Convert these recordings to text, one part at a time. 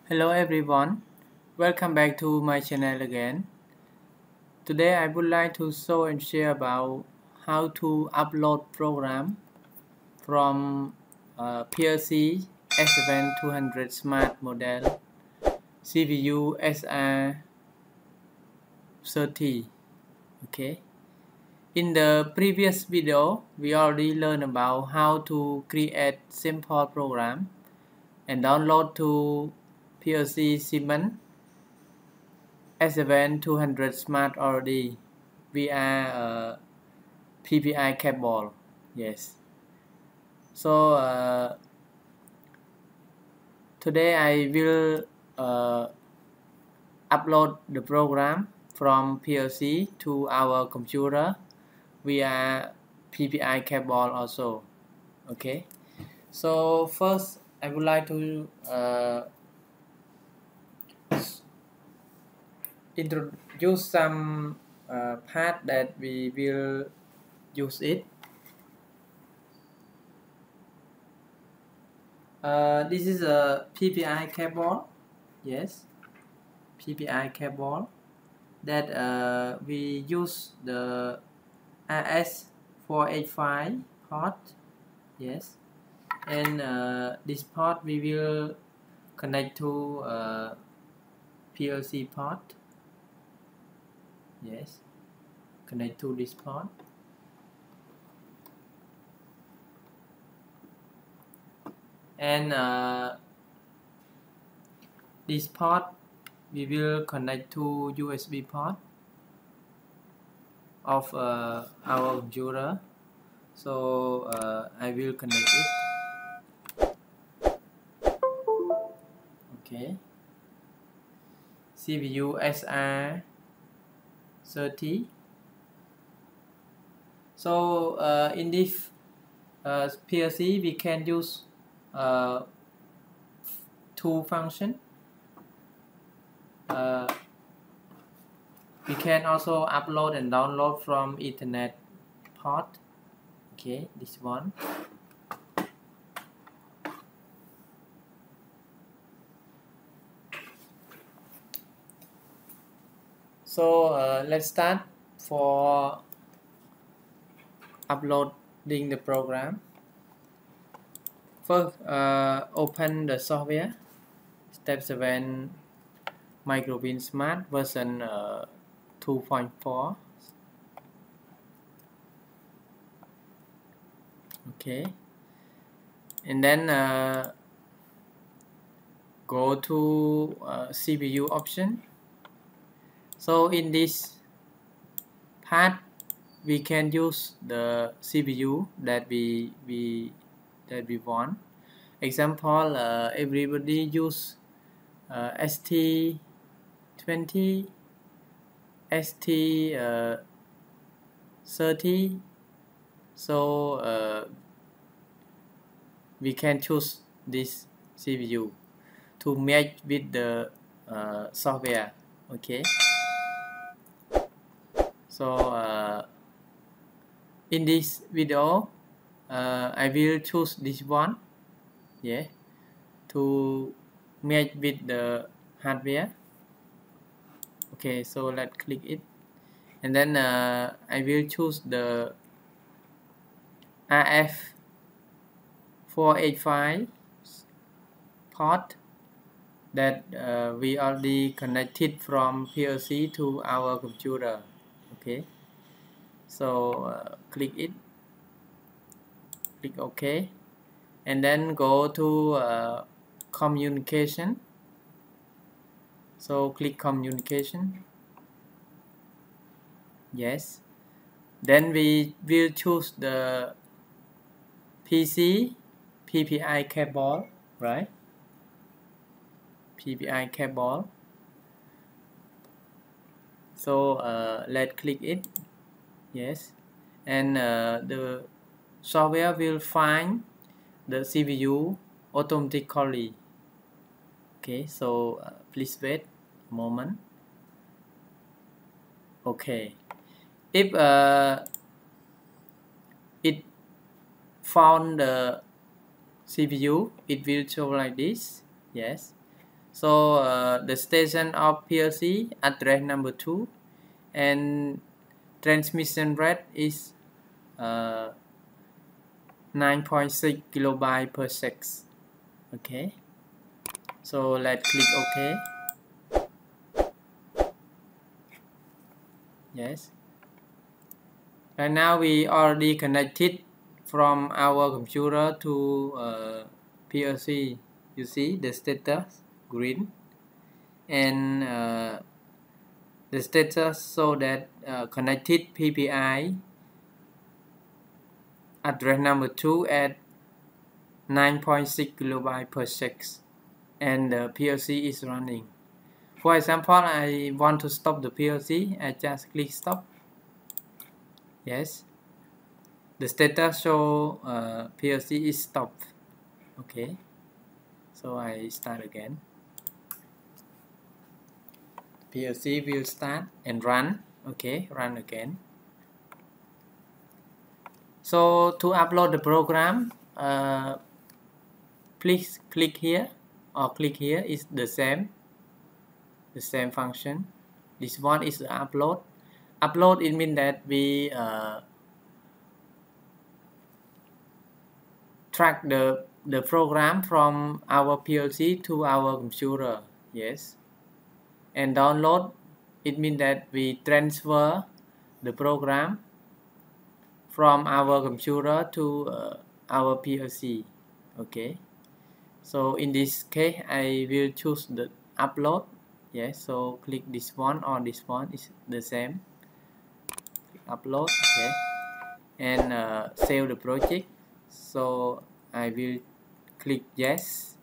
Hello everyone, welcome back to my channel again. Today I would like to show and share about how to upload program from PLC S7-200 Smart model CPU SR30. Okay. In the previous video, we already learned about how to create simple program and download to PLC SIEMENS S7-200 Smart already via PPI cable. Yes. So today I will upload the program from PLC to our computer via PPI cable also. Okay. So first I would like to introduce some part that we will use it. This is a PPI cable. Yes, PPI cable that we use the RS485 port. Yes, and this port we will connect to PLC port. Yes, connect to this port. And this port we will connect to USB port of our computer. So I will connect it. Okay. CPU SR30. So in this PLC we can use two functions. We can also upload and download from Ethernet port. Okay, this one. So let's start for uploading the program. First, open the software. Step 7 Microwin Smart version 2.4. Okay, and then go to CPU option. So in this part we can use the CPU that we want. Example, everybody use ST20, ST30. So we can choose this CPU to match with the software. Okay. So in this video I will choose this one, yeah, to match with the hardware. Okay, so let's click it, and then I will choose the RF485 port that we already connected from PLC to our computer. Okay, so click it, click OK, and then go to communication. So click communication. Yes, then we will choose the PC PPI cable, right? PPI cable. So let's click it. Yes, and the software will find the CPU automatically. Okay, so please wait a moment. Okay, if it found the CPU, it will show like this. Yes, So the station of PLC address number 2 and transmission rate is 9.6 kilobyte per second. Okay, so let's click OK. Yes, right now we already connected from our computer to PLC. You see the status green, and the status so that connected PPI address number 2 at 9.6 kilobyte per second, and the PLC is running. For example, I want to stop the PLC. I just click stop. Yes, the status show PLC is stopped. Okay, so I start again. PLC will start and run. Okay, run again. So to upload the program, please click here or click here is the same function. This one is the upload. Upload, it means that we track the program from our PLC to our computer. Yes, and download, it means that we transfer the program from our computer to our PLC. Okay, so in this case I will choose the upload. Yes, so click this one or this one is the same. Click upload. Okay, and save the project. So I will click yes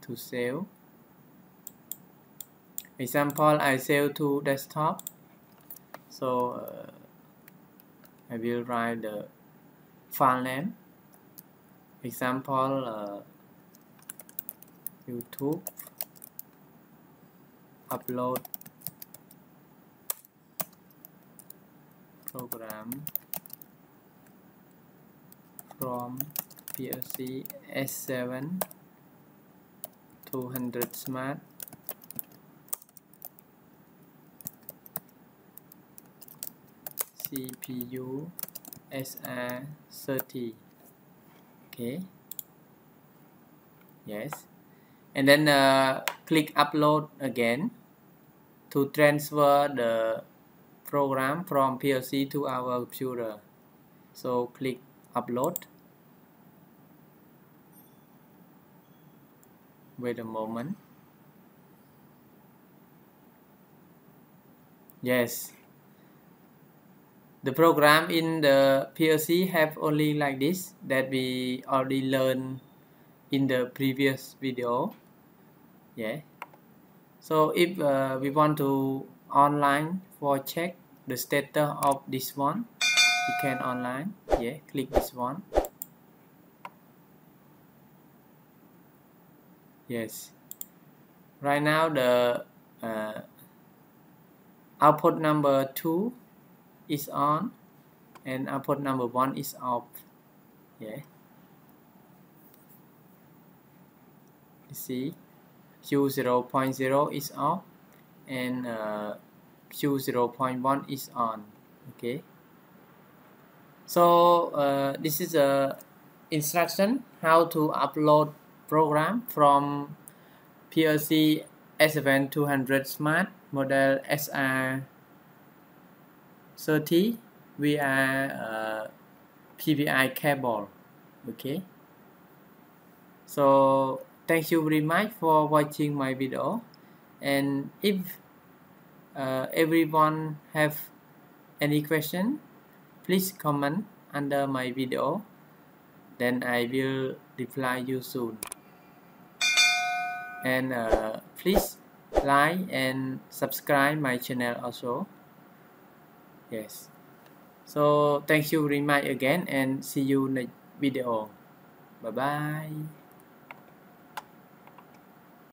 to save. Example, I save to desktop. So I will write the file name. Example, YouTube upload program from PLC S7-200 Smart CPU CR30. Okay, yes, and then click upload again to transfer the program from PLC to our computer. So click upload. Wait a moment. Yes, the program in the PLC have only like this that we already learned in the previous video. Yeah, so if we want to online for check the status of this one, we can online. Yeah, click this one. Yes, right now the output number 2 is on and output number 1 is off. Yeah, you see Q0.0 is off and Q0.1 is on. Okay, so this is a instruction how to upload program from PLC S7-200 Smart model SR30 via PPI cable. Okay, so thank you very much for watching my video, and if everyone have any question, please comment under my video, then I will reply you soon. And please like and subscribe my channel also. Yes, so thank you very much again and see you next video. Bye bye.